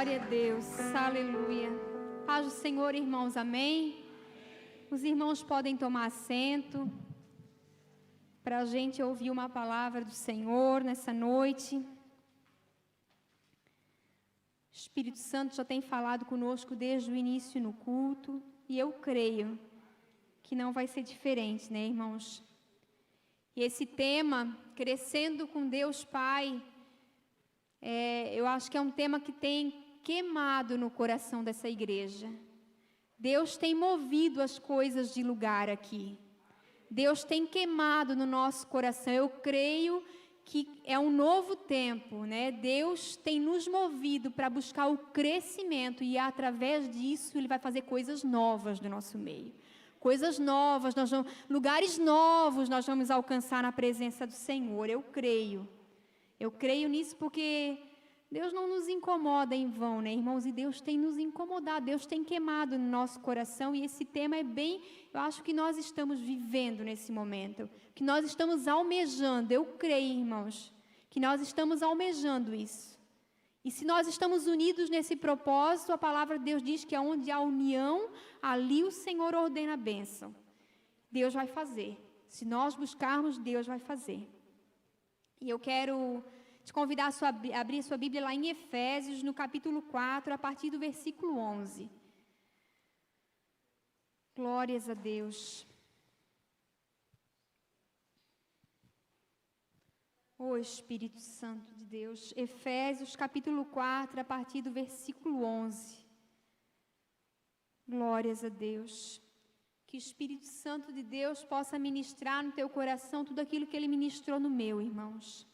Glória a Deus, aleluia. Paz do Senhor, irmãos, amém? Os irmãos podem tomar assento para a gente ouvir uma palavra do Senhor nessa noite. O Espírito Santo já tem falado conosco desde o início no culto e eu creio que não vai ser diferente, né, irmãos? E esse tema, crescendo com Deus Pai, eu acho que é um tema que tem queimado no coração dessa igreja. Deus tem movido as coisas de lugar aqui. Deus tem queimado no nosso coração. Eu creio que é um novo tempo, né? Deus tem nos movido para buscar o crescimento e através disso Ele vai fazer coisas novas no nosso meio. Coisas novas, lugares novos nós vamos alcançar na presença do Senhor. Eu creio nisso porque Deus não nos incomoda em vão, né, irmãos? E Deus tem nos incomodado, Deus tem queimado no nosso coração. E esse tema eu acho que nós estamos vivendo nesse momento, que nós estamos almejando. Eu creio, irmãos, que nós estamos almejando isso. E se nós estamos unidos nesse propósito, a palavra de Deus diz que onde há união, ali o Senhor ordena a bênção. Deus vai fazer. Se nós buscarmos, Deus vai fazer. E eu quero te convidar a abrir sua Bíblia lá em Efésios, no capítulo 4, a partir do versículo 11. Glórias a Deus. Ô Espírito Santo de Deus. Efésios, capítulo 4, a partir do versículo 11. Glórias a Deus. Que o Espírito Santo de Deus possa ministrar no teu coração tudo aquilo que Ele ministrou no meu, irmãos.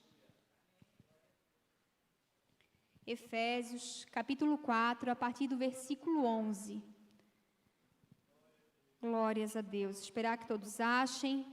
Efésios, capítulo 4, a partir do versículo 11. Glórias a Deus. Esperar que todos achem.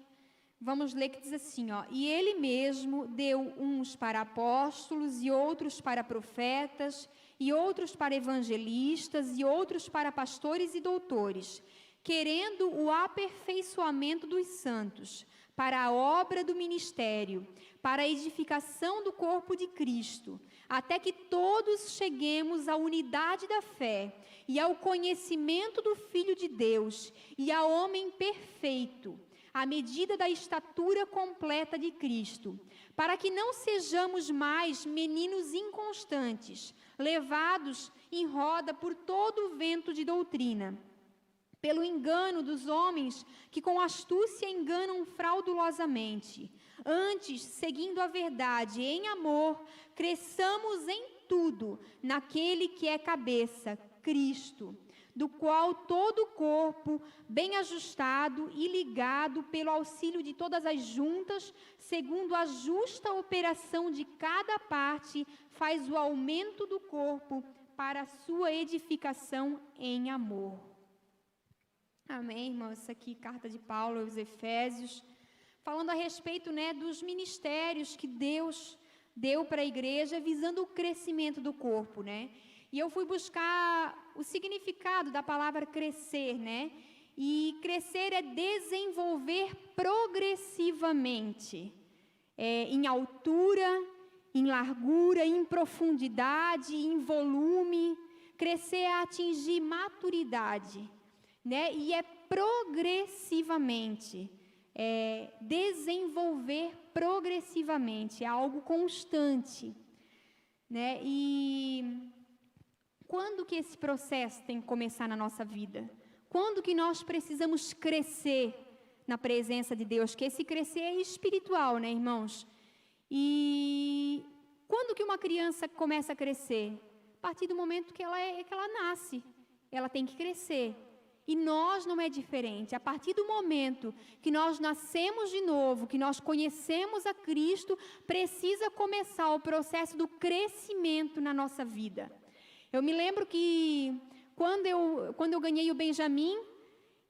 Vamos ler que diz assim, ó. E Ele mesmo deu uns para apóstolos, e outros para profetas, e outros para evangelistas, e outros para pastores e doutores, querendo o aperfeiçoamento dos santos, para a obra do ministério, para a edificação do corpo de Cristo, até que todos cheguemos à unidade da fé e ao conhecimento do Filho de Deus e ao homem perfeito, à medida da estatura completa de Cristo, para que não sejamos mais meninos inconstantes, levados em roda por todo o vento de doutrina, pelo engano dos homens que com astúcia enganam fraudulosamente. Antes, seguindo a verdade em amor, cresçamos em tudo naquele que é cabeça, Cristo, do qual todo o corpo, bem ajustado e ligado pelo auxílio de todas as juntas, segundo a justa operação de cada parte, faz o aumento do corpo para a sua edificação em amor. Amém, irmãos? Essa aqui, carta de Paulo aos Efésios, falando a respeito, né, dos ministérios que Deus deu para a igreja, visando o crescimento do corpo, né? E eu fui buscar o significado da palavra crescer, né? E crescer é desenvolver progressivamente, em altura, em largura, em profundidade, em volume. Crescer é atingir maturidade, né? E é progressivamente, desenvolver progressivamente, é algo constante, né? E quando que esse processo tem que começar na nossa vida? Quando que nós precisamos crescer na presença de Deus? Que esse crescer é espiritual, né, irmãos? E quando que uma criança começa a crescer? A partir do momento que ela nasce, ela tem que crescer. E nós não é diferente. A partir do momento que nós nascemos de novo, que nós conhecemos a Cristo, precisa começar o processo do crescimento na nossa vida. Eu me lembro que quando eu ganhei o Benjamin,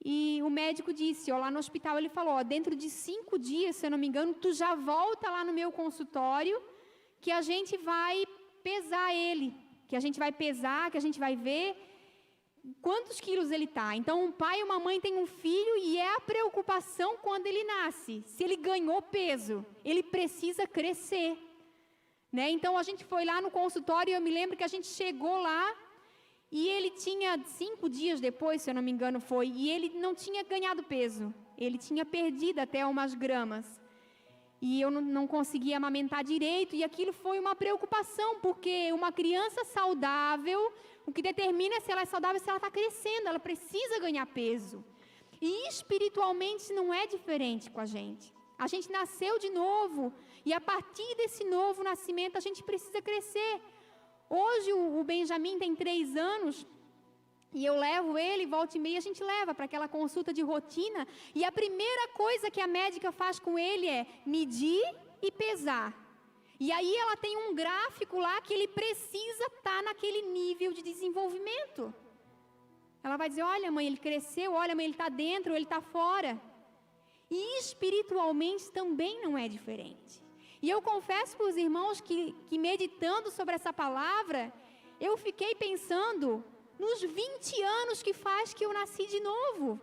e o médico disse, lá no hospital, ele falou, dentro de 5 dias, se eu não me engano, tu já volta lá no meu consultório, que a gente vai pesar ele, que a gente vai pesar, que a gente vai ver quantos quilos ele está. Então, um pai e uma mãe têm um filho e é a preocupação quando ele nasce. Se ele ganhou peso, ele precisa crescer. né? Então, a gente foi lá no consultório e eu me lembro que a gente chegou lá e ele tinha 5 dias depois, se eu não me engano foi, e ele não tinha ganhado peso. Ele tinha perdido até umas gramas. E eu não conseguia amamentar direito, e aquilo foi uma preocupação, porque uma criança saudável, o que determina se ela é saudável é se ela está crescendo, ela precisa ganhar peso. E espiritualmente não é diferente com a gente. A gente nasceu de novo, e a partir desse novo nascimento a gente precisa crescer. Hoje o Benjamin tem 3 anos, e eu levo ele, volta e meia a gente leva para aquela consulta de rotina, e a primeira coisa que a médica faz com ele é medir e pesar. E aí ela tem um gráfico lá que ele precisa estar naquele nível de desenvolvimento. Ela vai dizer, olha mãe, ele cresceu, olha mãe, ele está dentro, ele está fora. E espiritualmente também não é diferente. E eu confesso para os irmãos que meditando sobre essa palavra, eu fiquei pensando nos 20 anos que faz que eu nasci de novo.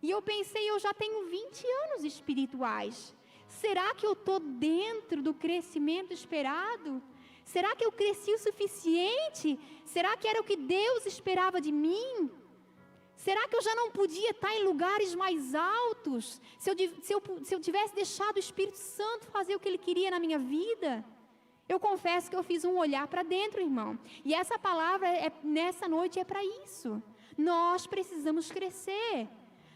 E eu pensei, eu já tenho 20 anos espirituais. Será que eu estou dentro do crescimento esperado? Será que eu cresci o suficiente? Será que era o que Deus esperava de mim? Será que eu já não podia estar em lugares mais altos? Se eu tivesse deixado o Espírito Santo fazer o que Ele queria na minha vida? Eu confesso que eu fiz um olhar para dentro, irmão. E essa palavra, nessa noite, é para isso. Nós precisamos crescer.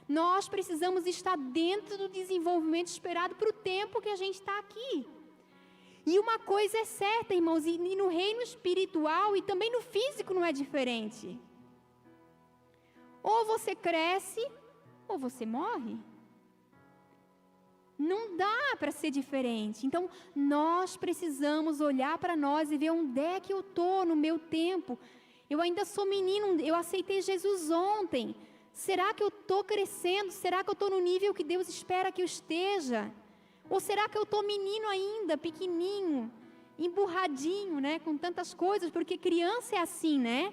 Nós precisamos estar dentro do desenvolvimento esperado para o tempo que a gente está aqui. E uma coisa é certa, irmãos, e no reino espiritual e também no físico não é diferente. Ou você cresce, ou você morre. Não dá para ser diferente. Então, nós precisamos olhar para nós e ver onde é que eu estou no meu tempo. Eu ainda sou menino, eu aceitei Jesus ontem. Será que eu estou crescendo? Será que eu estou no nível que Deus espera que eu esteja? Ou será que eu estou menino ainda, pequenininho, emburradinho, né? Com tantas coisas, porque criança é assim, né?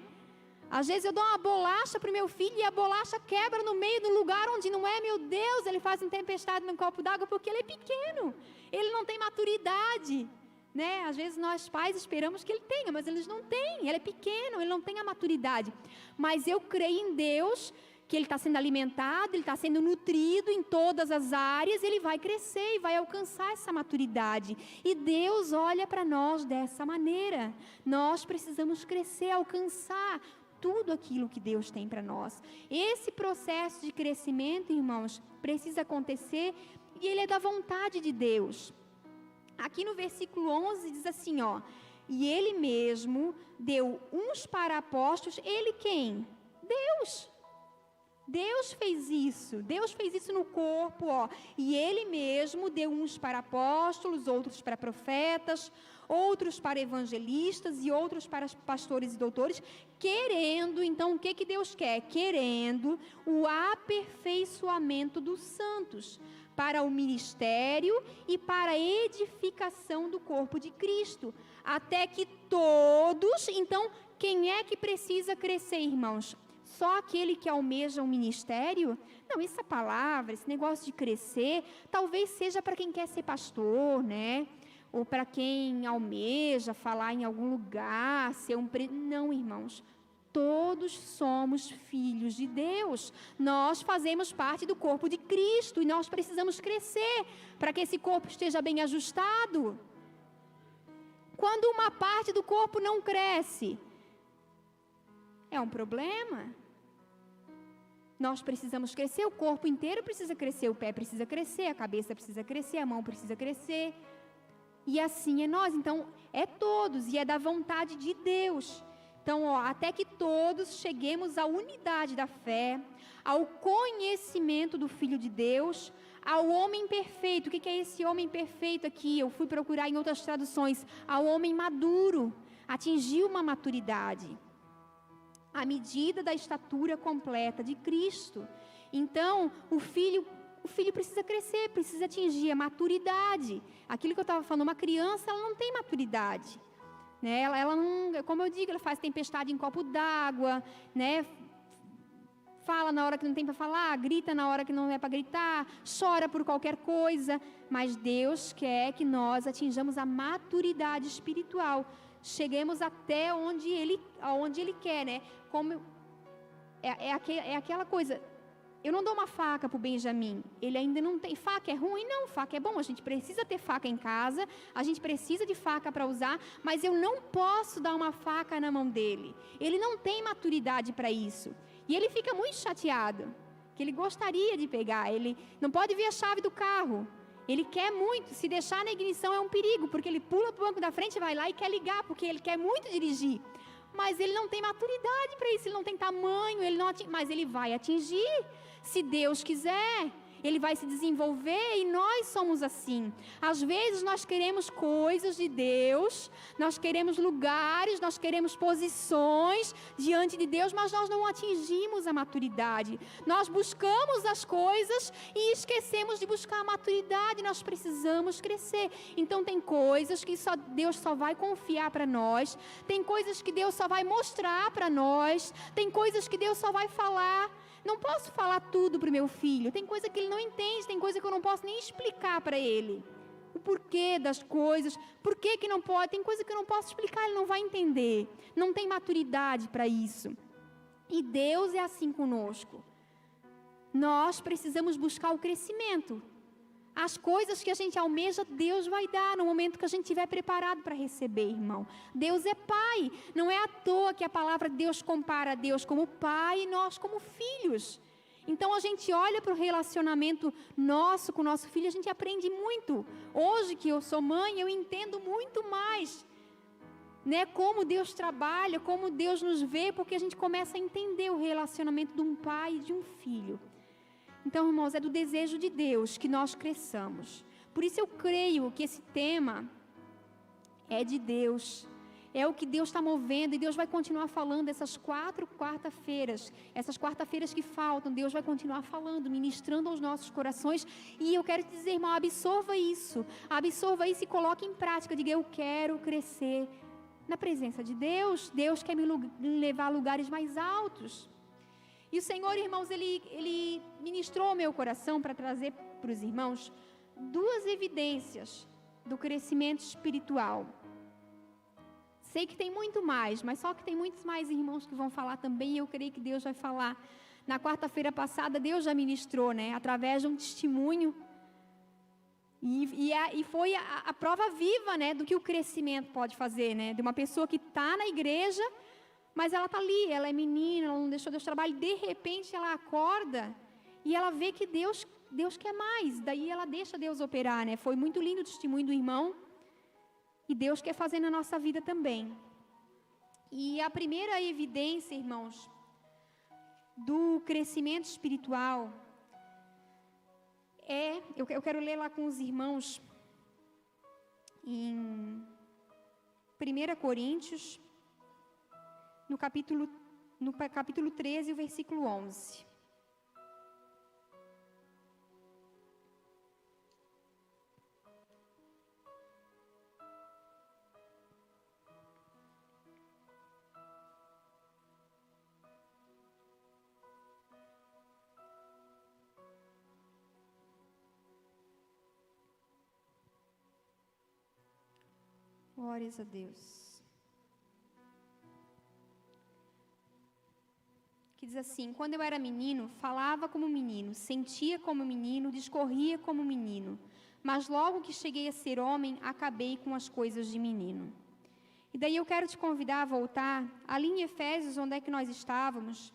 Às vezes eu dou uma bolacha para o meu filho e a bolacha quebra no meio do lugar onde não é, meu Deus, ele faz uma tempestade num copo d'água porque ele é pequeno, ele não tem maturidade, né? Às vezes nós pais esperamos que ele tenha, mas eles não têm, ele é pequeno, ele não tem a maturidade. Mas eu creio em Deus, que ele está sendo alimentado, ele está sendo nutrido em todas as áreas, ele vai crescer e vai alcançar essa maturidade. E Deus olha para nós dessa maneira. Nós precisamos crescer, alcançar tudo aquilo que Deus tem para nós. Esse processo de crescimento, irmãos, precisa acontecer e ele é da vontade de Deus. Aqui no versículo 11 diz assim, ó, e ele mesmo deu uns para apóstolos, ele quem? Deus. Deus fez isso no corpo, ó, e ele mesmo deu uns para apóstolos, outros para profetas, outros para evangelistas e outros para pastores e doutores, querendo, então o que Deus quer? Querendo o aperfeiçoamento dos santos, para o ministério e para a edificação do corpo de Cristo, até que todos, então quem é que precisa crescer, irmãos? Só aquele que almeja um ministério? Não, essa palavra, esse negócio de crescer, talvez seja para quem quer ser pastor, né? Ou para quem almeja falar em algum lugar, ser um... Não, irmãos. Todos somos filhos de Deus. Nós fazemos parte do corpo de Cristo e nós precisamos crescer para que esse corpo esteja bem ajustado. Quando uma parte do corpo não cresce, é um problema. Nós precisamos crescer, o corpo inteiro precisa crescer, o pé precisa crescer, a cabeça precisa crescer, a mão precisa crescer. E assim é nós, então é todos e é da vontade de Deus. Então, ó, até que todos cheguemos à unidade da fé, ao conhecimento do Filho de Deus, ao homem perfeito. O que é esse homem perfeito aqui? Eu fui procurar em outras traduções, ao homem maduro, atingiu uma maturidade, à medida da estatura completa de Cristo. Então, o filho precisa crescer, precisa atingir a maturidade. Aquilo que eu estava falando, uma criança, ela não tem maturidade, né? Ela não, como eu digo, ela faz tempestade em copo d'água, né? fala na hora que não tem para falar, grita na hora que não é para gritar, chora por qualquer coisa, mas Deus quer que nós atinjamos a maturidade espiritual, cheguemos até onde Ele quer, né? Como é aquela coisa, eu não dou uma faca para o Benjamin, ele ainda não tem, faca é ruim? Não, faca é bom, a gente precisa ter faca em casa, a gente precisa de faca para usar, mas eu não posso dar uma faca na mão dele, ele não tem maturidade para isso, e ele fica muito chateado, que ele gostaria de pegar, ele não pode ver a chave do carro, ele quer muito, se deixar na ignição é um perigo, porque ele pula para o banco da frente, vai lá e quer ligar, porque ele quer muito dirigir, mas ele não tem maturidade para isso, ele não tem tamanho, mas ele vai atingir, se Deus quiser, ele vai se desenvolver e nós somos assim. Às vezes nós queremos coisas de Deus, nós queremos lugares, nós queremos posições diante de Deus, mas nós não atingimos a maturidade. Nós buscamos as coisas e esquecemos de buscar a maturidade, nós precisamos crescer. Então tem coisas que Deus só vai confiar para nós, tem coisas que Deus só vai mostrar para nós, tem coisas que Deus só vai falar. Não posso falar tudo para o meu filho, tem coisa que ele não entende, tem coisa que eu não posso nem explicar para ele. O porquê das coisas, por que não pode, tem coisa que eu não posso explicar, ele não vai entender. Não tem maturidade para isso. E Deus é assim conosco. Nós precisamos buscar o crescimento. As coisas que a gente almeja, Deus vai dar no momento que a gente estiver preparado para receber, irmão. Deus é Pai. Não é à toa que a palavra Deus compara a Deus como Pai e nós como filhos. Então, a gente olha para o relacionamento nosso com o nosso filho, a gente aprende muito. Hoje que eu sou mãe, eu entendo muito mais, né, como Deus trabalha, como Deus nos vê, porque a gente começa a entender o relacionamento de um pai e de um filho. Então, irmãos, é do desejo de Deus que nós cresçamos. Por isso eu creio que esse tema é de Deus. É o que Deus está movendo e Deus vai continuar falando essas 4 quarta-feiras. Essas quarta-feiras que faltam, Deus vai continuar falando, ministrando aos nossos corações. E eu quero te dizer, irmão, absorva isso e coloque em prática. Diga, eu quero crescer na presença de Deus. Deus quer me levar a lugares mais altos. E o Senhor, irmãos, Ele ministrou ao meu coração para trazer para os irmãos 2 evidências do crescimento espiritual. Sei que tem muito mais, mas só que tem muitos mais irmãos que vão falar também, e eu creio que Deus vai falar. Na quarta-feira passada, Deus já ministrou, né, através de um testemunho, e foi a prova viva, né, do que o crescimento pode fazer, né, de uma pessoa que está na igreja, mas ela está ali, ela é menina, ela não deixou Deus trabalhar, e de repente ela acorda e ela vê que Deus quer mais, daí ela deixa Deus operar, né? Foi muito lindo o testemunho do irmão, e Deus quer fazer na nossa vida também. E a primeira evidência, irmãos, do crescimento espiritual eu quero ler lá com os irmãos em 1 Coríntios, no capítulo 13, o versículo 11. Glórias a Deus. Que diz assim: quando eu era menino, falava como menino, sentia como menino, discorria como menino. Mas logo que cheguei a ser homem, acabei com as coisas de menino. E daí eu quero te convidar a voltar ali em Efésios, onde é que nós estávamos,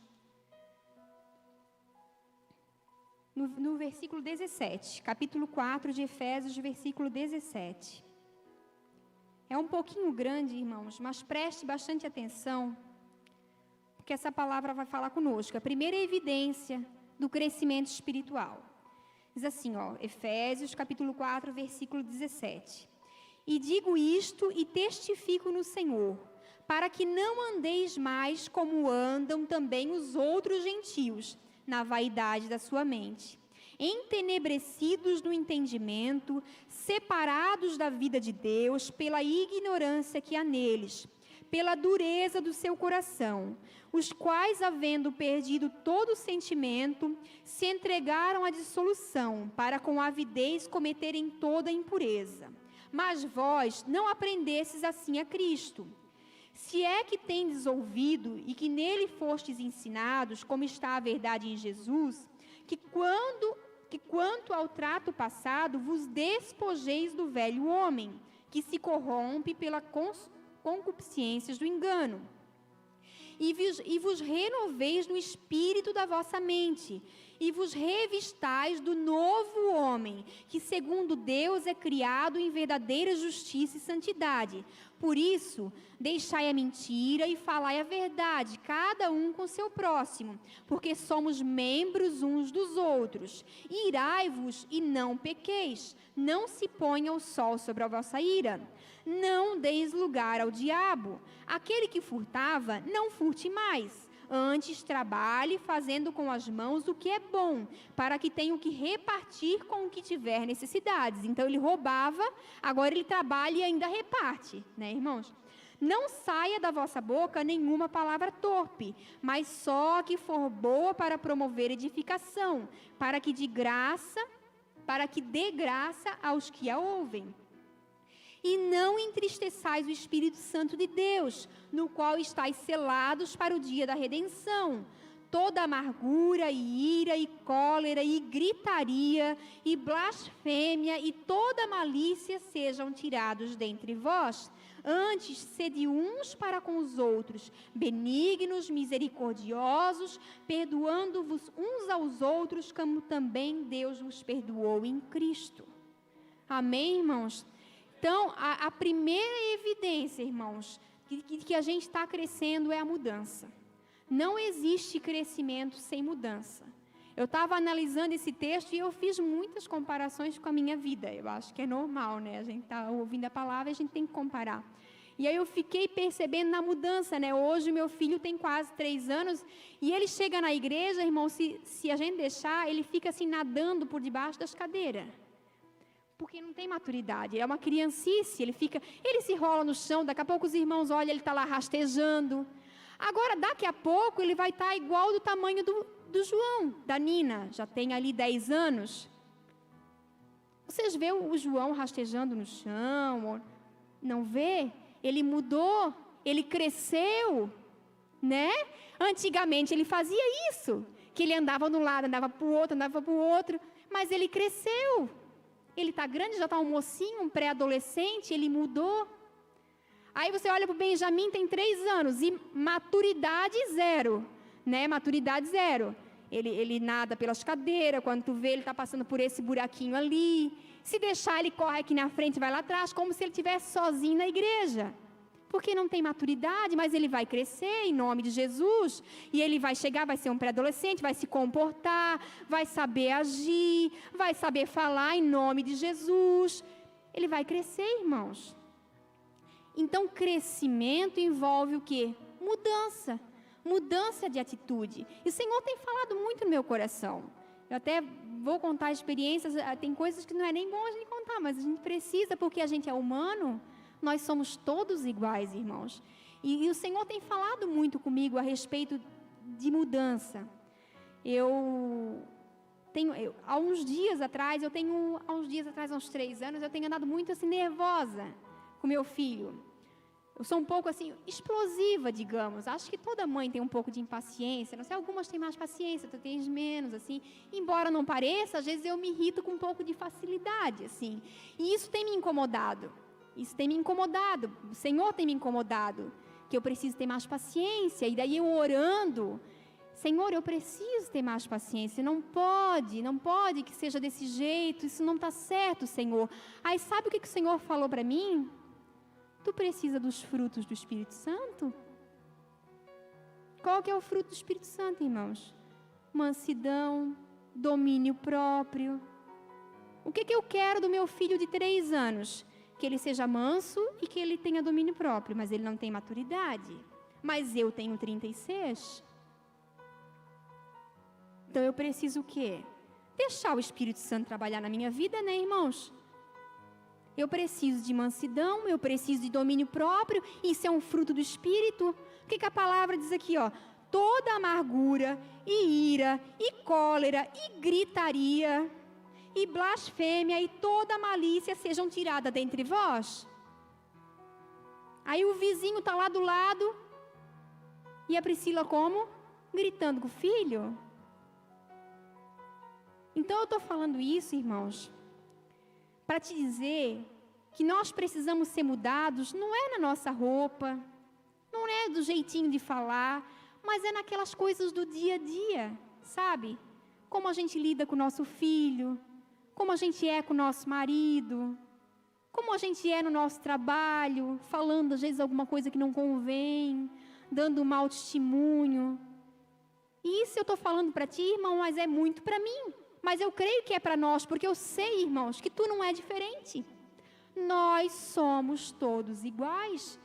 no versículo 17, capítulo 4 de Efésios, versículo 17. É um pouquinho grande, irmãos, mas preste bastante atenção, porque essa palavra vai falar conosco. A primeira evidência do crescimento espiritual. Diz assim, Efésios, capítulo 4, versículo 17. E digo isto e testifico no Senhor, para que não andeis mais como andam também os outros gentios, na vaidade da sua mente. entenebrecidos no entendimento, separados da vida de Deus pela ignorância que há neles, pela dureza do seu coração, os quais, havendo perdido todo sentimento, se entregaram à dissolução, para com avidez cometerem toda impureza. Mas vós não aprendestes assim a Cristo. Se é que tendes ouvido e que nele fostes ensinados, como está a verdade em Jesus, que quanto ao trato passado, vos despojeis do velho homem, que se corrompe pela concupiscências do engano, e vos renoveis no espírito da vossa mente, e vos revistais do novo homem, que segundo Deus é criado em verdadeira justiça e santidade. Por isso, deixai a mentira e falai a verdade, cada um com seu próximo, porque somos membros uns dos outros. Irai-vos e não pequeis, não se ponha o sol sobre a vossa ira. Não deis lugar ao diabo. Aquele que furtava, não furte mais. Antes trabalhe fazendo com as mãos o que é bom, para que tenha o que repartir com o que tiver necessidades. Então ele roubava, agora ele trabalha e ainda reparte, né, irmãos? Não saia da vossa boca nenhuma palavra torpe, mas só a que for boa para promover edificação, para que dê graça aos que a ouvem. E não entristeçais o Espírito Santo de Deus, no qual estáis selados para o dia da redenção. Toda amargura, e ira, e cólera, e gritaria, e blasfêmia, e toda malícia sejam tirados dentre vós. Antes, sede uns para com os outros, benignos, misericordiosos, perdoando-vos uns aos outros, como também Deus vos perdoou em Cristo. Amém, irmãos? Então, a primeira evidência, irmãos, que a gente está crescendo é a mudança. Não existe crescimento sem mudança. Eu estava analisando esse texto e eu fiz muitas comparações com a minha vida. Eu acho que é normal, né? A gente está ouvindo a palavra e a gente tem que comparar. E aí eu fiquei percebendo na mudança, né? Hoje meu filho tem quase 3 anos e ele chega na igreja, irmão, se a gente deixar, ele fica assim nadando por debaixo das cadeiras. Porque não tem maturidade, é uma criancice, ele se rola no chão, daqui a pouco os irmãos olham, ele está lá rastejando. Agora, daqui a pouco, ele vai estar igual do tamanho do João, da Nina, já tem ali 10 anos. Vocês vê o João rastejando no chão? Não vê? Ele mudou, ele cresceu, né? Antigamente ele fazia isso, que ele andava de um lado, andava para o outro, mas ele cresceu. Ele está grande, já está um mocinho, um pré-adolescente, ele mudou. Aí você olha para o Benjamin, tem 3 anos, e maturidade zero, né? Maturidade zero. Ele nada pelas cadeiras, quando tu vê, ele está passando por esse buraquinho ali. Se deixar, ele corre aqui na frente, vai lá atrás, como se ele estivesse sozinho na igreja. Porque não tem maturidade, mas ele vai crescer em nome de Jesus, e ele vai chegar, vai ser um pré-adolescente, vai se comportar, vai saber agir, vai saber falar em nome de Jesus. Ele vai crescer, irmãos. Então, crescimento envolve o quê? Mudança de atitude. E o Senhor tem falado muito no meu coração. Eu até vou contar experiências, tem coisas que não é nem bom a gente contar, mas a gente precisa, porque a gente é humano. Nós somos todos iguais, irmãos. E o Senhor tem falado muito comigo a respeito de mudança. Há uns dias atrás, há uns 3 anos, eu tenho andado muito assim, nervosa com meu filho. Eu sou um pouco assim, explosiva, digamos. Acho que toda mãe tem um pouco de impaciência. Não sei, algumas têm mais paciência, outras têm menos, assim. Embora não pareça, às vezes eu me irrito com um pouco de facilidade, assim. E isso tem me incomodado. O Senhor tem me incomodado, que eu preciso ter mais paciência, e daí eu orando, Senhor, eu preciso ter mais paciência, não pode que seja desse jeito, isso não está certo, Senhor. Aí sabe o que o Senhor falou para mim? Tu precisa dos frutos do Espírito Santo? Qual que é o fruto do Espírito Santo, irmãos? Mansidão, domínio próprio. O que eu quero do meu filho de 3 anos? Que ele seja manso e que ele tenha domínio próprio, mas ele não tem maturidade. Mas eu tenho 36. Então eu preciso o quê? deixar o Espírito Santo trabalhar na minha vida, né, irmãos? Eu preciso de mansidão, eu preciso de domínio próprio, isso é um fruto do Espírito. O que a palavra diz aqui, ó? Toda amargura, e ira, e cólera, e gritaria, e blasfêmia, e toda malícia sejam tiradas dentre vós. Aí o vizinho está lá do lado, e a Priscila como? Gritando com o filho. Então eu estou falando isso, irmãos, para te dizer que nós precisamos ser mudados, não é na nossa roupa, não é do jeitinho de falar, mas é naquelas coisas do dia a dia, sabe? Como a gente lida com o nosso filho, como a gente é com o nosso marido, como a gente é no nosso trabalho, falando às vezes alguma coisa que não convém, dando um mau testemunho. E isso eu estou falando para ti, irmão, mas é muito para mim. Mas eu creio que é para nós, porque eu sei, irmãos, que tu não é diferente. Nós somos todos iguais.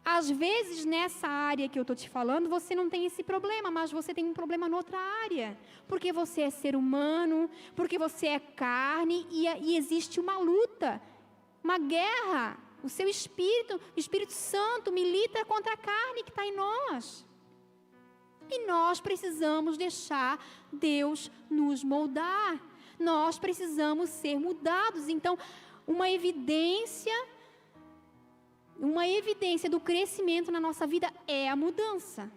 Às vezes, nessa área que eu estou te falando, você não tem esse problema, mas você tem um problema noutra área. Porque você é ser humano, porque você é carne e existe uma luta, uma guerra. O seu espírito, o Espírito Santo milita contra a carne que está em nós. E nós precisamos deixar Deus nos moldar. Nós precisamos ser mudados. Então, uma evidência do crescimento na nossa vida é a mudança.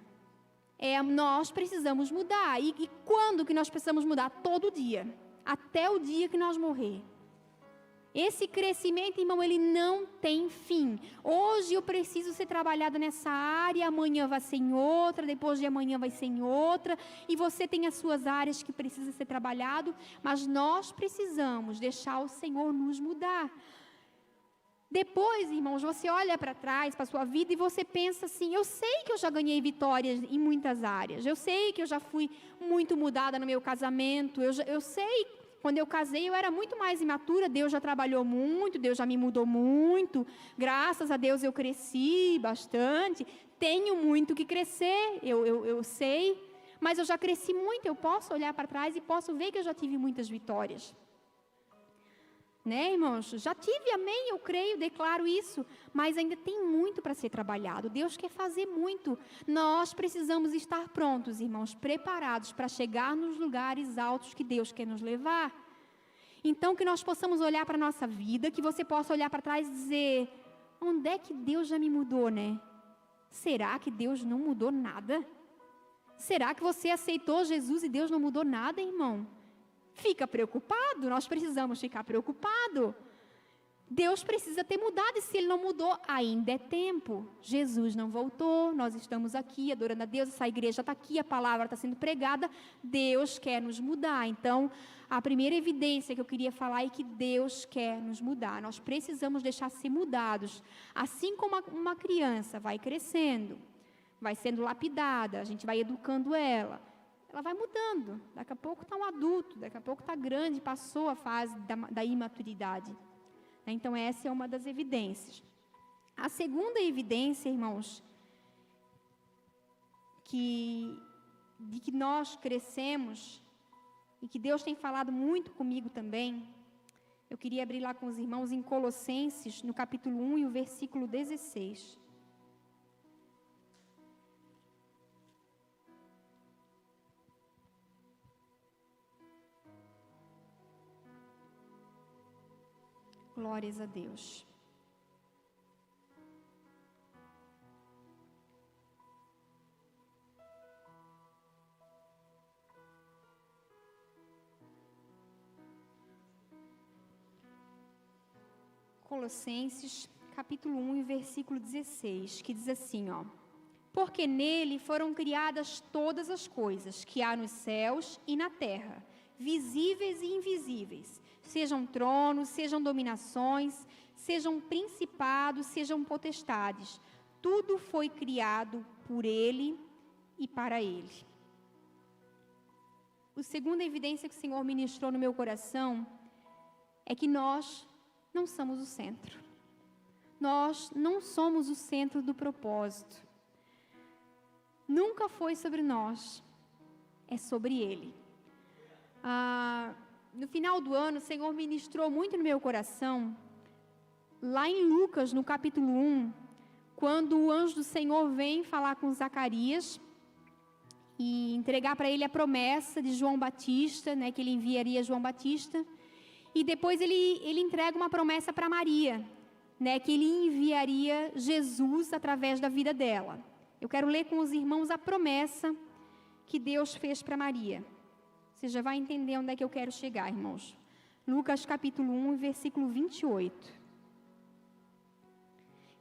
Nós precisamos mudar. E quando que nós precisamos mudar? Todo dia. Até o dia que nós morrer. Esse crescimento, irmão, ele não tem fim. Hoje eu preciso ser trabalhada nessa área, amanhã vai ser em outra, depois de amanhã vai ser em outra, e você tem as suas áreas que precisam ser trabalhado, mas nós precisamos deixar o Senhor nos mudar. Depois, irmãos, você olha para trás, para a sua vida, e você pensa assim, eu sei que eu já ganhei vitórias em muitas áreas, eu sei que eu já fui muito mudada no meu casamento, eu sei. Quando eu casei, eu era muito mais imatura, Deus já trabalhou muito, Deus já me mudou muito, graças a Deus eu cresci bastante, tenho muito que crescer, eu sei, mas eu já cresci muito, eu posso olhar para trás e posso ver que eu já tive muitas vitórias. Né, irmãos? Já tive, amém, eu creio, declaro isso, mas ainda tem muito para ser trabalhado, Deus quer fazer muito. Nós precisamos estar prontos, irmãos, preparados para chegar nos lugares altos que Deus quer nos levar. Então, que nós possamos olhar para a nossa vida, que você possa olhar para trás e dizer, onde é que Deus já me mudou, né? Será que Deus não mudou nada? Será que você aceitou Jesus e Deus não mudou nada, irmão? Fica preocupado, nós precisamos ficar preocupados. Deus precisa ter mudado, e se Ele não mudou, ainda é tempo. Jesus não voltou, nós estamos aqui adorando a Deus, essa igreja está aqui, a palavra está sendo pregada, Deus quer nos mudar. Então, a primeira evidência que eu queria falar é que Deus quer nos mudar. Nós precisamos deixar ser mudados. Assim como uma criança vai crescendo, vai sendo lapidada, a gente vai educando ela vai mudando, daqui a pouco está um adulto, daqui a pouco está grande, passou a fase da imaturidade. Então essa é uma das evidências. A segunda evidência, irmãos, de que nós crescemos, e que Deus tem falado muito comigo também, eu queria abrir lá com os irmãos em Colossenses, no capítulo 1 e o versículo 16. Glórias a Deus. Colossenses, capítulo 1 e versículo 16, que diz assim, ó: porque nele foram criadas todas as coisas que há nos céus e na terra, visíveis e invisíveis, sejam tronos, sejam dominações, sejam principados, sejam potestades. Tudo foi criado por Ele e para Ele. A segunda evidência que o Senhor ministrou no meu coração é que nós não somos o centro. Nós não somos o centro do propósito. Nunca foi sobre nós, é sobre Ele. no final do ano, o Senhor ministrou muito no meu coração, lá em Lucas, no capítulo 1, quando o anjo do Senhor vem falar com Zacarias e entregar para ele a promessa de João Batista, né, que ele enviaria João Batista, e depois ele entrega uma promessa para Maria, né, que ele enviaria Jesus através da vida dela. Eu quero ler com os irmãos a promessa que Deus fez para Maria. Você já vai entender onde é que eu quero chegar, irmãos. Lucas capítulo 1, versículo 28.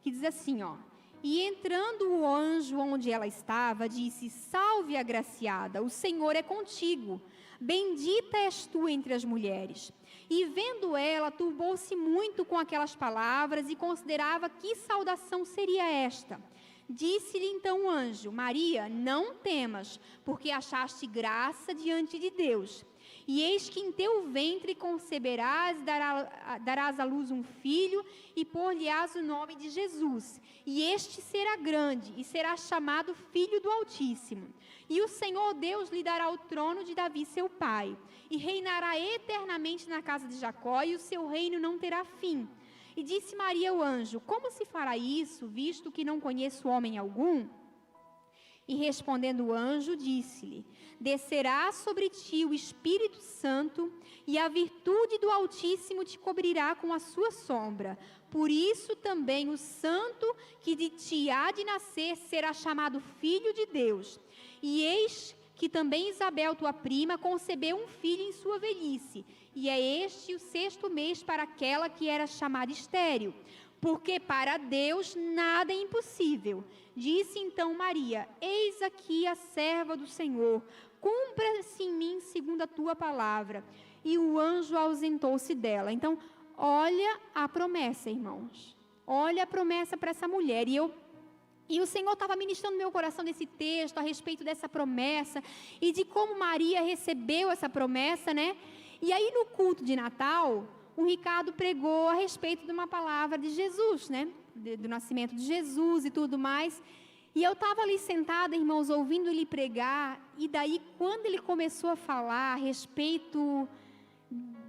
Que diz assim, ó: E entrando o anjo onde ela estava, disse: Salve, agraciada, o Senhor é contigo. Bendita és tu entre as mulheres. E vendo ela, turbou-se muito com aquelas palavras e considerava que saudação seria esta. Disse-lhe então o anjo: Maria, não temas, porque achaste graça diante de Deus. E eis que em teu ventre conceberás e darás à luz um filho, e pôr-lhe-ás o nome de Jesus. E este será grande, e será chamado Filho do Altíssimo. E o Senhor Deus lhe dará o trono de Davi seu pai, e reinará eternamente na casa de Jacó, e o seu reino não terá fim. E disse Maria ao anjo: Como se fará isso, visto que não conheço homem algum? E respondendo o anjo, disse-lhe: Descerá sobre ti o Espírito Santo, e a virtude do Altíssimo te cobrirá com a sua sombra. Por isso também o santo que de ti há de nascer será chamado Filho de Deus. E eis que também Isabel, tua prima, concebeu um filho em sua velhice, e é este o 6º mês para aquela que era chamada estéril, porque para Deus nada é impossível. Disse então Maria: Eis aqui a serva do Senhor, cumpra-se em mim segundo a tua palavra. E o anjo ausentou-se dela. Então, olha a promessa, irmãos. Olha a promessa para essa mulher. E o Senhor estava ministrando no meu coração desse texto, a respeito dessa promessa, e de como Maria recebeu essa promessa, né? E aí, no culto de Natal, o Ricardo pregou a respeito de uma palavra de Jesus, né? Do nascimento de Jesus e tudo mais. E eu estava ali sentada, irmãos, ouvindo ele pregar, e daí, quando ele começou a falar a respeito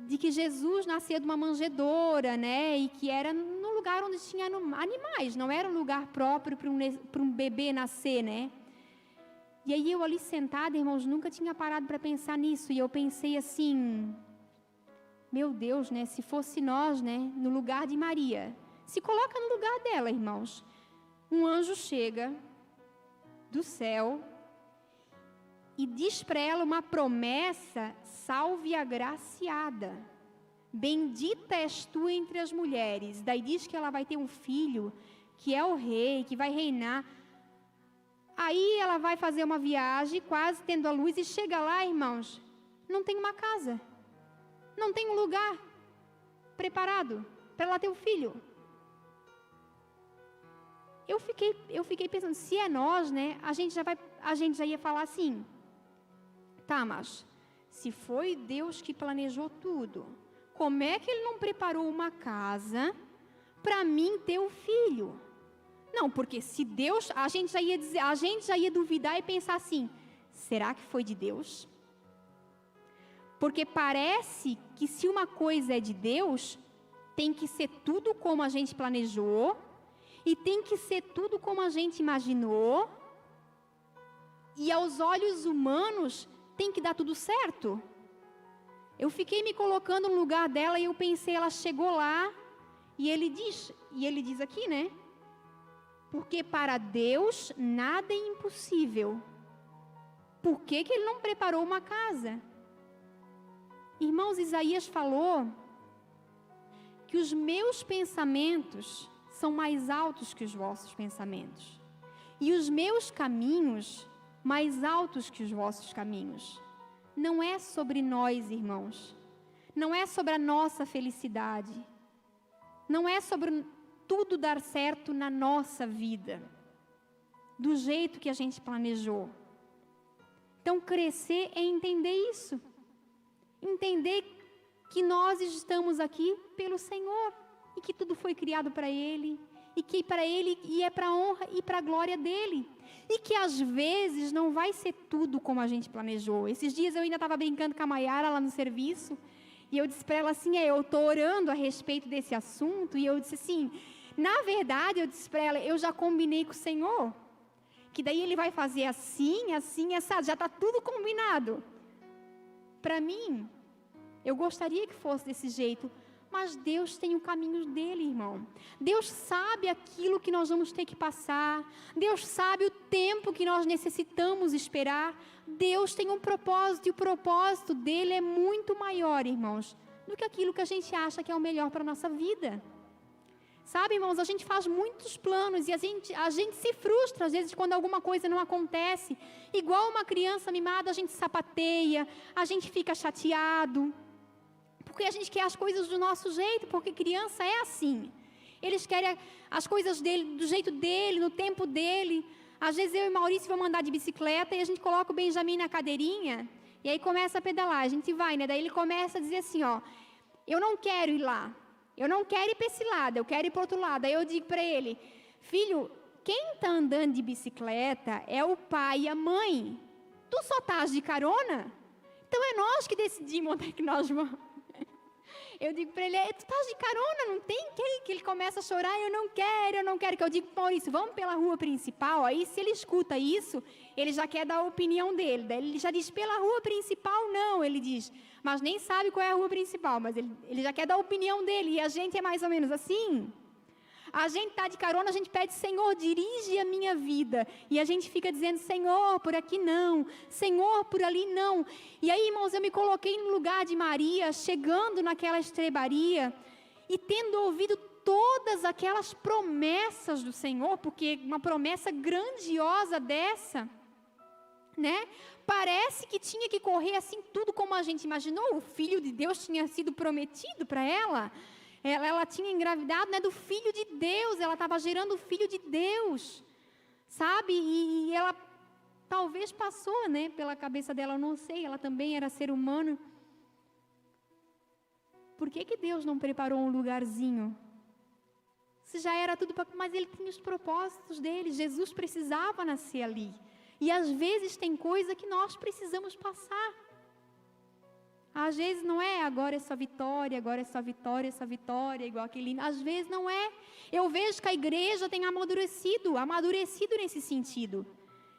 de que Jesus nascia de uma manjedoura, né? E que era no lugar onde tinha animais, não era um lugar próprio para um bebê nascer, né? E aí eu ali sentada, irmãos, nunca tinha parado para pensar nisso. E eu pensei assim: meu Deus, né? Se fosse nós, né? No lugar de Maria. Se coloca no lugar dela, irmãos. Um anjo chega do céu e diz para ela uma promessa: salve agraciada, bendita és tu entre as mulheres. Daí diz que ela vai ter um filho, que é o rei, que vai reinar. Aí ela vai fazer uma viagem, quase tendo a luz, e chega lá, irmãos, não tem uma casa, não tem um lugar preparado para ela ter um filho. Eu fiquei pensando, se é nós, né, a gente já ia falar assim: tá, mas se foi Deus que planejou tudo, como é que Ele não preparou uma casa para mim ter um filho? Não, porque se Deus, a gente já ia duvidar e pensar assim: será que foi de Deus? Porque parece que se uma coisa é de Deus, tem que ser tudo como a gente planejou, e tem que ser tudo como a gente imaginou, e aos olhos humanos tem que dar tudo certo. Eu fiquei me colocando no lugar dela e eu pensei, ela chegou lá e ele diz aqui, né? Porque para Deus nada é impossível. Por que Ele não preparou uma casa? Irmãos, Isaías falou que os meus pensamentos são mais altos que os vossos pensamentos, e os meus caminhos mais altos que os vossos caminhos. Não é sobre nós, irmãos. Não é sobre a nossa felicidade. Não é sobre tudo dar certo na nossa vida, do jeito que a gente planejou. Então, crescer é entender isso. Entender que nós estamos aqui pelo Senhor, e que tudo foi criado para Ele, e que para Ele e é para a honra e para a glória dEle. e que às vezes não vai ser tudo como a gente planejou. Esses dias eu ainda estava brincando com a Maiara lá no serviço, e eu disse para ela assim, eu estou orando a respeito desse assunto, e eu disse assim, na verdade, eu disse para ela, eu já combinei com o Senhor, que daí Ele vai fazer assim, assim, essa, já está tudo combinado. Para mim, eu gostaria que fosse desse jeito, mas Deus tem o caminho dele, irmão. Deus sabe aquilo que nós vamos ter que passar. Deus sabe o tempo que nós necessitamos esperar. Deus tem um propósito, e o propósito dele é muito maior, irmãos, do que aquilo que a gente acha que é o melhor para a nossa vida. Sabe, irmãos, a gente faz muitos planos e a gente se frustra, às vezes, quando alguma coisa não acontece. Igual uma criança mimada, a gente sapateia, a gente fica chateado, porque a gente quer as coisas do nosso jeito, porque criança é assim. Eles querem as coisas dele, do jeito dele, no tempo dele. Às vezes eu e Maurício vamos andar de bicicleta e a gente coloca o Benjamin na cadeirinha, e aí começa a pedalar, a gente vai, né? Daí ele começa a dizer assim, eu não quero ir lá, eu não quero ir para esse lado, eu quero ir para o outro lado. Aí eu digo para ele, filho, quem está andando de bicicleta é o pai e a mãe. Tu só estás de carona? Então é nós que decidimos onde é que nós vamos. Eu digo para ele, tu estás de carona, não tem que ele começa a chorar, eu não quero, que eu digo, Maurício, vamos pela rua principal. Aí se ele escuta isso, ele já quer dar a opinião dele, daí ele já diz, pela rua principal não, ele diz, mas nem sabe qual é a rua principal, mas ele já quer dar a opinião dele, e a gente é mais ou menos assim. A gente está de carona, a gente pede, Senhor, dirige a minha vida. E a gente fica dizendo, Senhor, por aqui não. Senhor, por ali não. E aí, irmãos, eu me coloquei no lugar de Maria, chegando naquela estrebaria, e tendo ouvido todas aquelas promessas do Senhor, porque uma promessa grandiosa dessa, né? Parece que tinha que correr assim, tudo como a gente imaginou. O Filho de Deus tinha sido prometido para ela. Ela tinha engravidado, né, do Filho de Deus, ela estava gerando o Filho de Deus, sabe? E ela talvez passou, né, pela cabeça dela, eu não sei, ela também era ser humano. Por que Deus não preparou um lugarzinho? Se já era tudo, mas Ele tinha os propósitos dele, Jesus precisava nascer ali. E às vezes tem coisa que nós precisamos passar. Às vezes não é, agora é só vitória, essa vitória, igual aquele... Às vezes não é. Eu vejo que a igreja tem amadurecido nesse sentido.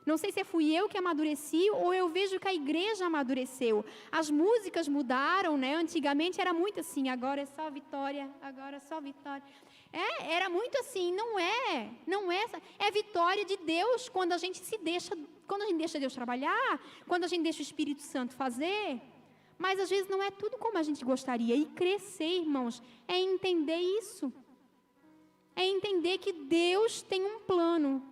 Não sei se fui eu que amadureci ou eu vejo que a igreja amadureceu. As músicas mudaram, né? Antigamente era muito assim, agora é só vitória, agora é só vitória. Era muito assim, não é. É vitória de Deus quando a gente deixa Deus trabalhar, quando a gente deixa o Espírito Santo fazer. Mas às vezes não é tudo como a gente gostaria. E crescer, irmãos, é entender isso. É entender que Deus tem um plano,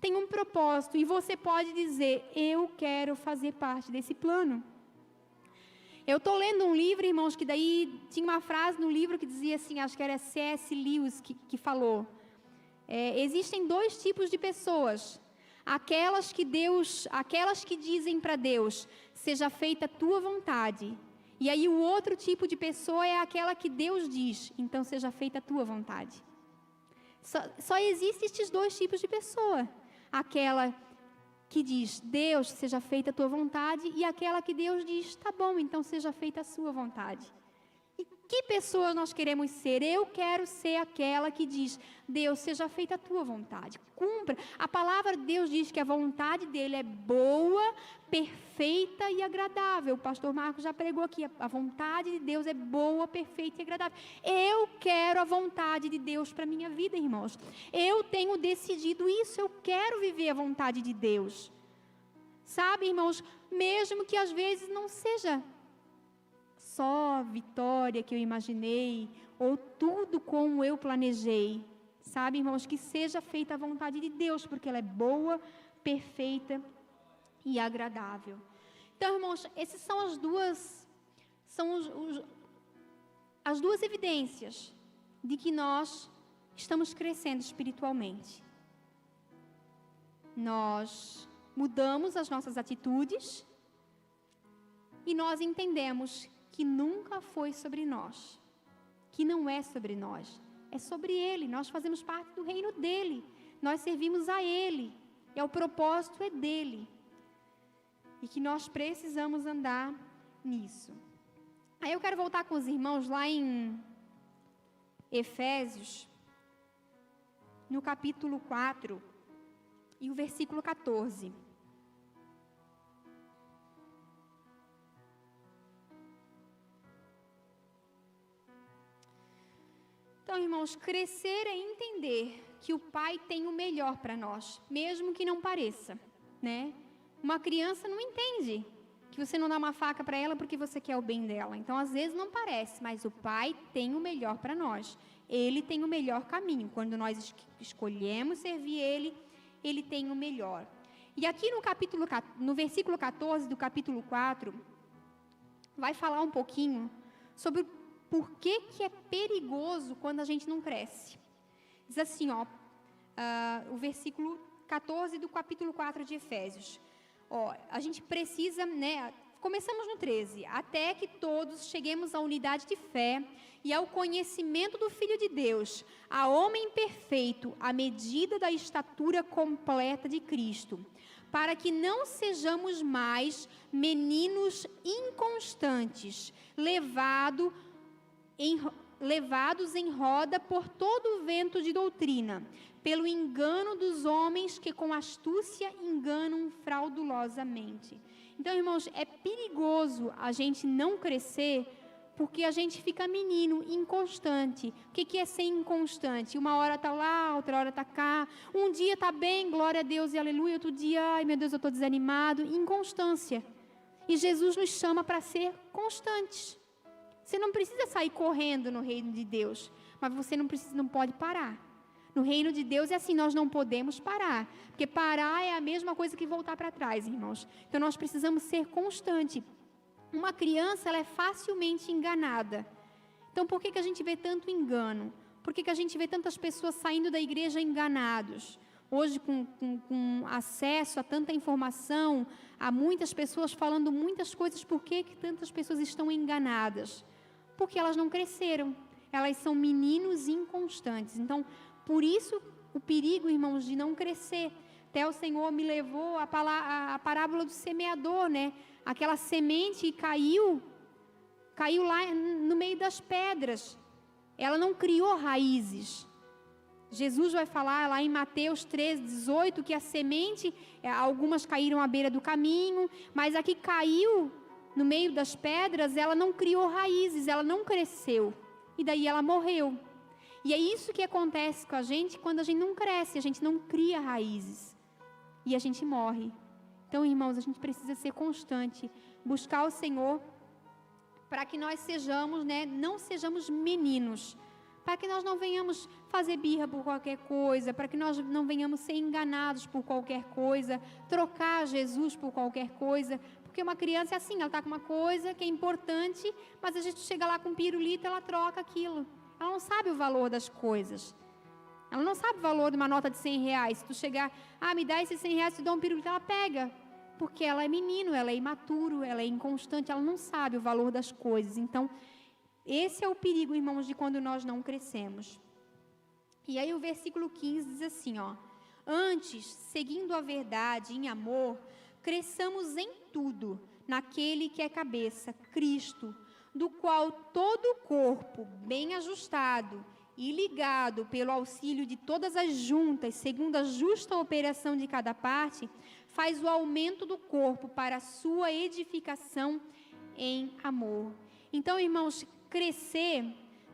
tem um propósito. E você pode dizer, eu quero fazer parte desse plano. Eu estou lendo um livro, irmãos, que daí tinha uma frase no livro que dizia assim, acho que era C.S. Lewis que falou. Existem dois tipos de pessoas. Aquelas que dizem para Deus, seja feita a tua vontade. E aí o outro tipo de pessoa é aquela que Deus diz, então seja feita a tua vontade. Só existem estes dois tipos de pessoa. Aquela que diz, Deus, seja feita a tua vontade, e aquela que Deus diz, tá bom, então seja feita a sua vontade. E que pessoa nós queremos ser? Eu quero ser aquela que diz, Deus, seja feita a tua vontade. Cumpra. A palavra de Deus diz que a vontade dele é boa, perfeita e agradável. O pastor Marcos já pregou aqui. A vontade de Deus é boa, perfeita e agradável. Eu quero a vontade de Deus para a minha vida, irmãos. Eu tenho decidido isso. Eu quero viver a vontade de Deus. Sabe, irmãos, mesmo que às vezes não seja só a vitória que eu imaginei, ou tudo como eu planejei. Sabe, irmãos, que seja feita a vontade de Deus, porque ela é boa, perfeita e agradável. Então, irmãos, essas são as duas evidências de que nós estamos crescendo espiritualmente. Nós mudamos as nossas atitudes e nós entendemos que nunca foi sobre nós, que não é sobre nós, é sobre Ele. Nós fazemos parte do reino dEle, nós servimos a Ele. o propósito é dele. E que nós precisamos andar nisso. Aí eu quero voltar com os irmãos lá em Efésios, no capítulo 4, e o versículo 14. Então, irmãos, crescer é entender que o Pai tem o melhor para nós, mesmo que não pareça, né? Uma criança não entende que você não dá uma faca para ela porque você quer o bem dela. Então, às vezes não parece, mas o Pai tem o melhor para nós. Ele tem o melhor caminho. Quando nós escolhemos servir Ele, Ele tem o melhor. E aqui no versículo 14 do capítulo 4, vai falar um pouquinho sobre por que é perigoso quando a gente não cresce. Diz assim, o versículo 14 do capítulo 4 de Efésios. A gente precisa, né? Começamos no 13. Até que todos cheguemos à unidade de fé e ao conhecimento do Filho de Deus, a homem perfeito, à medida da estatura completa de Cristo, para que não sejamos mais meninos inconstantes, levados em roda por todo o vento de doutrina, pelo engano dos homens que com astúcia enganam fraudulosamente. Então, irmãos, é perigoso a gente não crescer porque a gente fica menino, inconstante. O que é ser inconstante? Uma hora está lá, outra hora está cá. Um dia está bem, glória a Deus e aleluia. Outro dia, ai meu Deus, eu estou desanimado. Inconstância. E Jesus nos chama para ser constantes. Você não precisa sair correndo no reino de Deus, mas você não pode parar. No reino de Deus é assim, nós não podemos parar, porque parar é a mesma coisa que voltar para trás, irmãos. Então nós precisamos ser constantes. Uma criança, ela é facilmente enganada. Então por que a gente vê tanto engano? Por que a gente vê tantas pessoas saindo da igreja enganados? Hoje, com acesso a tanta informação, há muitas pessoas falando muitas coisas. Por que tantas pessoas estão enganadas? Porque elas não cresceram. Elas são meninos inconstantes. Então, por isso, o perigo, irmãos, de não crescer. Até o Senhor me levou a parábola do semeador, né? Aquela semente caiu lá no meio das pedras. Ela não criou raízes. Jesus vai falar lá em Mateus 13:18, que a semente, algumas caíram à beira do caminho, mas a que caiu no meio das pedras, ela não criou raízes, ela não cresceu. E daí ela morreu. E é isso que acontece com a gente quando a gente não cresce, a gente não cria raízes. E a gente morre. Então, irmãos, a gente precisa ser constante, buscar o Senhor para que nós sejamos, né, não sejamos meninos, para que nós não venhamos fazer birra por qualquer coisa, para que nós não venhamos ser enganados por qualquer coisa, trocar Jesus por qualquer coisa, porque uma criança é assim, ela está com uma coisa que é importante, mas a gente chega lá com um pirulito, ela troca aquilo. Ela não sabe o valor das coisas. Ela não sabe o valor de uma nota de R$100. Se tu chegar, me dá esses R$100, te dou um pirulito, ela pega. Porque ela é menino, ela é imaturo, ela é inconstante, ela não sabe o valor das coisas. Então, esse é o perigo, irmãos, de quando nós não crescemos. E aí o versículo 15 diz assim, antes, seguindo a verdade em amor, cresçamos em tudo, naquele que é cabeça, Cristo, do qual todo o corpo, bem ajustado e ligado pelo auxílio de todas as juntas, segundo a justa operação de cada parte, faz o aumento do corpo para a sua edificação em amor. Então, irmãos, crescer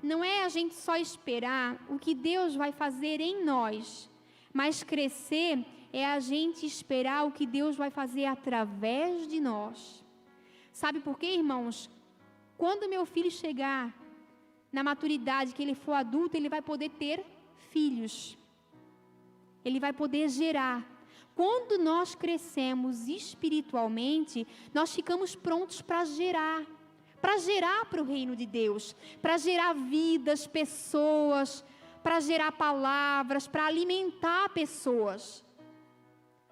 não é a gente só esperar o que Deus vai fazer em nós, mas crescer é a gente esperar o que Deus vai fazer através de nós. Sabe por quê, irmãos? Quando meu filho chegar na maturidade, que ele for adulto, ele vai poder ter filhos. Ele vai poder gerar. Quando nós crescemos espiritualmente, nós ficamos prontos para gerar para o reino de Deus, para gerar vidas, pessoas, para gerar palavras, para alimentar pessoas.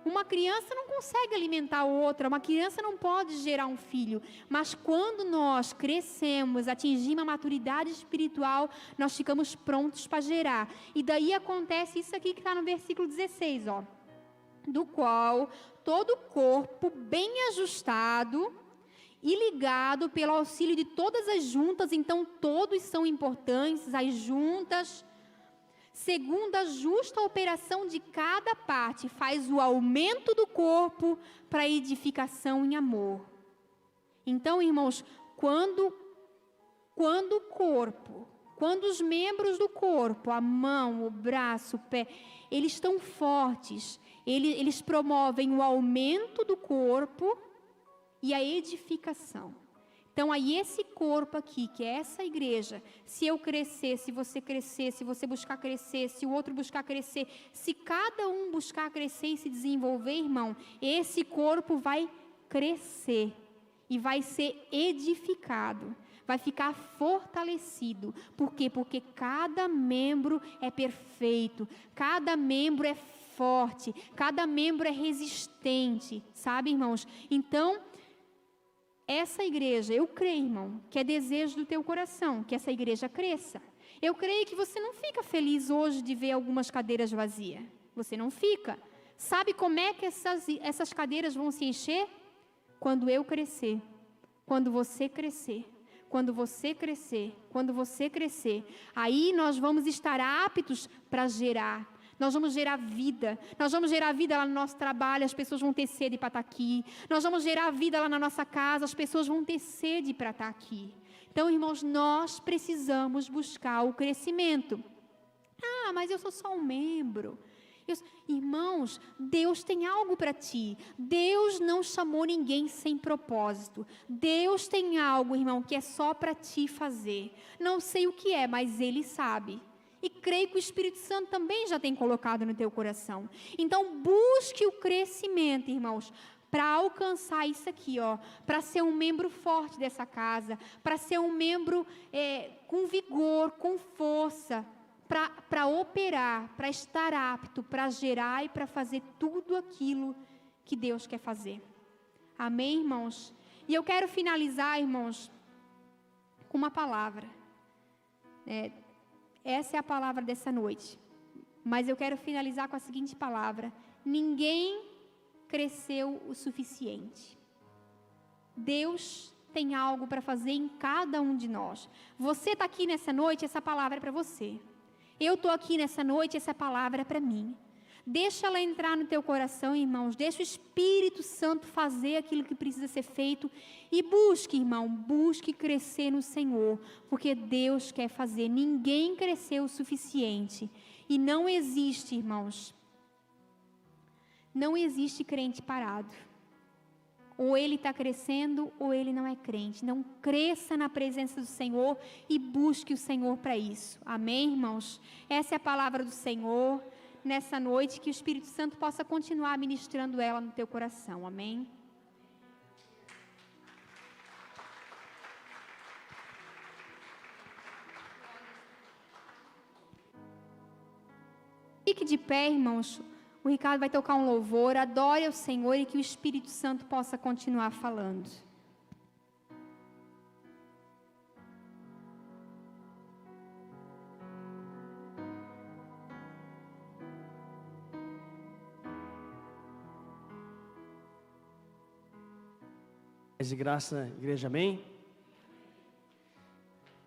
Uma criança não consegue alimentar outra, uma criança não pode gerar um filho, mas quando nós crescemos, atingimos a maturidade espiritual, nós ficamos prontos para gerar. E daí acontece isso aqui que está no versículo 16, do qual todo o corpo, bem ajustado e ligado pelo auxílio de todas as juntas, então todos são importantes, as juntas, segundo a justa operação de cada parte, faz o aumento do corpo para a edificação em amor. Então, irmãos, quando o corpo, quando os membros do corpo, a mão, o braço, o pé, eles estão fortes, eles promovem o aumento do corpo e a edificação. Então, aí esse corpo aqui, que é essa igreja, se eu crescer, se você crescer, se você buscar crescer, se o outro buscar crescer, se cada um buscar crescer e se desenvolver, irmão, esse corpo vai crescer e vai ser edificado, vai ficar fortalecido. Por quê? Porque cada membro é perfeito, cada membro é forte, cada membro é resistente, sabe, irmãos? Então, essa igreja, eu creio, irmão, que é desejo do teu coração, que essa igreja cresça. Eu creio que você não fica feliz hoje de ver algumas cadeiras vazias. Você não fica. Sabe como é que essas cadeiras vão se encher? Quando eu crescer, quando você crescer, quando você crescer, quando você crescer. Aí nós vamos estar aptos para gerar. Nós vamos gerar vida. Nós vamos gerar vida lá no nosso trabalho, as pessoas vão ter sede para estar aqui. Nós vamos gerar vida lá na nossa casa, as pessoas vão ter sede para estar aqui. Então, irmãos, nós precisamos buscar o crescimento. Ah, mas eu sou só um membro. Irmãos, Deus tem algo para ti. Deus não chamou ninguém sem propósito. Deus tem algo, irmão, que é só para ti fazer. Não sei o que é, mas Ele sabe. E creio que o Espírito Santo também já tem colocado no teu coração. Então, busque o crescimento, irmãos, para alcançar isso aqui, ó, para ser um membro forte dessa casa, para ser um membro com vigor, com força, para operar, para estar apto, para gerar e para fazer tudo aquilo que Deus quer fazer. Amém, irmãos? E eu quero finalizar, irmãos, com uma palavra. Essa é a palavra dessa noite. Mas eu quero finalizar com a seguinte palavra: ninguém cresceu o suficiente. Deus tem algo para fazer em cada um de nós. Você está aqui nessa noite, essa palavra é para você. Eu estou aqui nessa noite, essa palavra é para mim. Deixa ela entrar no teu coração, irmãos. Deixa o Espírito Santo fazer aquilo que precisa ser feito. E busque, irmão, busque crescer no Senhor. Porque Deus quer fazer. Ninguém cresceu o suficiente. E não existe, irmãos, não existe crente parado. Ou ele está crescendo, ou ele não é crente. Não cresça na presença do Senhor e busque o Senhor para isso. Amém, irmãos? Essa é a palavra do Senhor. Nessa noite, que o Espírito Santo possa continuar ministrando ela no teu coração, amém? Fique de pé, irmãos, o Ricardo vai tocar um louvor, adore ao Senhor e que o Espírito Santo possa continuar falando. De graça, igreja, amém?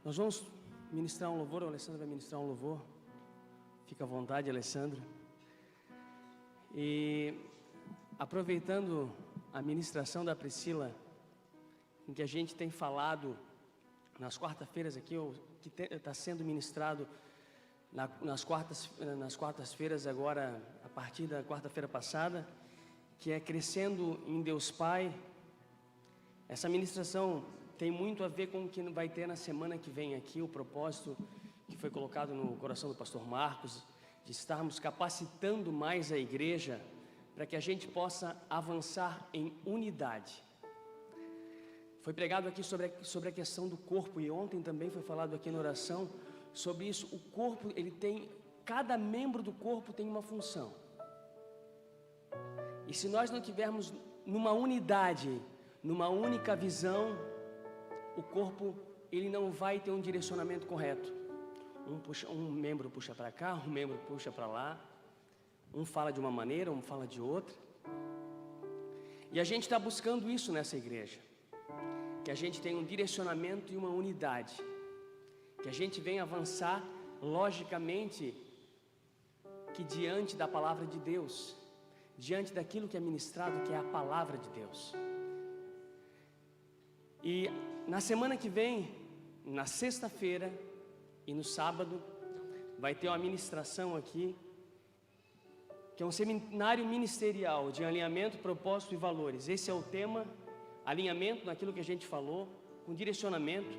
Nós vamos ministrar um louvor, o Alessandro vai ministrar um louvor. Fica à vontade, Alessandro. E aproveitando a ministração da Priscila, em que a gente tem falado nas quartas-feiras aqui, que está sendo ministrado nas quartas-feiras agora, a partir da quarta-feira passada, que é crescendo em Deus Pai. Essa ministração tem muito a ver com o que vai ter na semana que vem aqui, o propósito que foi colocado no coração do pastor Marcos, de estarmos capacitando mais a igreja para que a gente possa avançar em unidade. Foi pregado aqui sobre a questão do corpo, e ontem também foi falado aqui na oração sobre isso. O corpo, cada membro do corpo tem uma função. E se nós não tivermos numa unidade, numa única visão, o corpo ele não vai ter um direcionamento correto. Um membro puxa para cá, um membro puxa para lá. Um fala de uma maneira, um fala de outra. E a gente está buscando isso nessa igreja. Que a gente tenha um direcionamento e uma unidade. Que a gente venha avançar logicamente que diante da palavra de Deus, diante daquilo que é ministrado, que é a palavra de Deus. E na semana que vem, na sexta-feira e no sábado, vai ter uma ministração aqui, que é um seminário ministerial de alinhamento, propósito e valores. Esse é o tema, alinhamento naquilo que a gente falou, com direcionamento,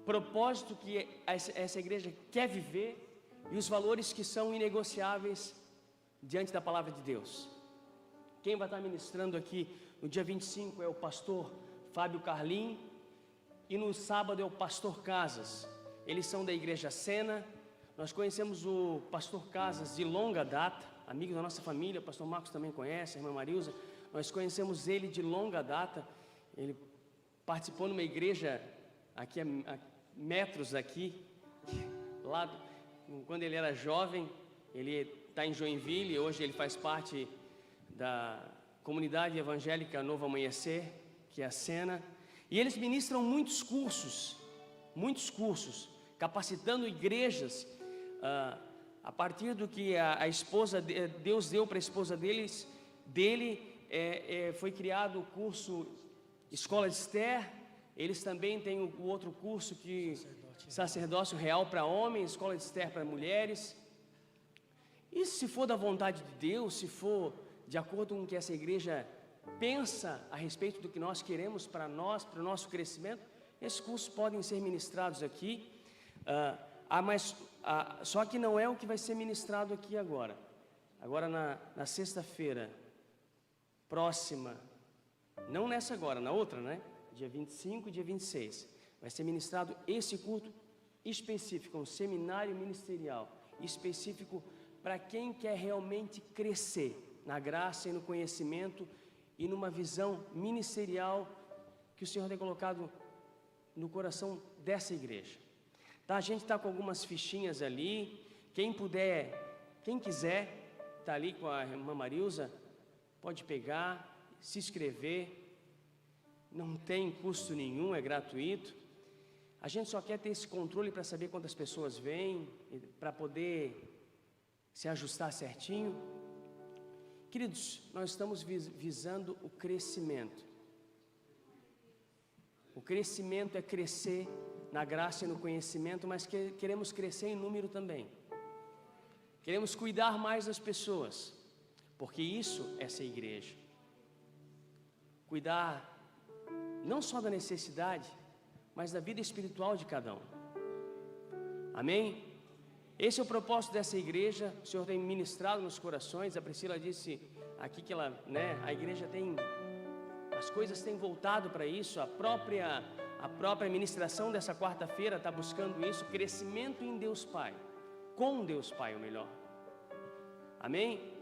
propósito que essa igreja quer viver e os valores que são inegociáveis diante da palavra de Deus. Quem vai estar ministrando aqui no dia 25 é o pastor Fábio Carlim e no sábado é o pastor Casas. Eles são da igreja Sena. Nós conhecemos o pastor Casas de longa data, amigo da nossa família, o pastor Marcos também conhece, a irmã Marilza. Nós conhecemos ele de longa data. Ele participou numa igreja aqui a metros daqui, lá quando ele era jovem. Ele está em Joinville, hoje ele faz parte da comunidade evangélica Novo Amanhecer, que é a Sena, e eles ministram muitos cursos, capacitando igrejas, a partir do que a esposa, Deus deu para a esposa dele, foi criado o curso Escola de Esther. Eles também têm o outro curso que Sacerdócio Real para homens, Escola de Esther para mulheres. E se for da vontade de Deus, se for de acordo com o que essa igreja pensa a respeito do que nós queremos para nós, para o nosso crescimento, esses cursos podem ser ministrados aqui. Só que não é o que vai ser ministrado aqui agora. Agora na sexta-feira próxima, não nessa agora, na outra, né? Dia 25 e dia 26, vai ser ministrado esse culto específico, um seminário ministerial específico para quem quer realmente crescer na graça e no conhecimento e numa visão ministerial que o Senhor tem colocado no coração dessa igreja. Tá? A gente está com algumas fichinhas ali, quem quiser, está ali com a irmã Marilza, pode pegar, se inscrever. Não tem custo nenhum, é gratuito. A gente só quer ter esse controle para saber quantas pessoas vêm, para poder se ajustar certinho. Queridos, nós estamos visando o crescimento. O crescimento é crescer na graça e no conhecimento, mas queremos crescer em número também. Queremos cuidar mais das pessoas, porque isso é ser igreja. Cuidar não só da necessidade, mas da vida espiritual de cada um. Amém? Esse é o propósito dessa igreja. O Senhor tem ministrado nos corações. A Priscila disse aqui que a igreja as coisas têm voltado para isso. A própria ministração dessa quarta-feira está buscando isso, crescimento em Deus Pai, com Deus Pai, o melhor. Amém?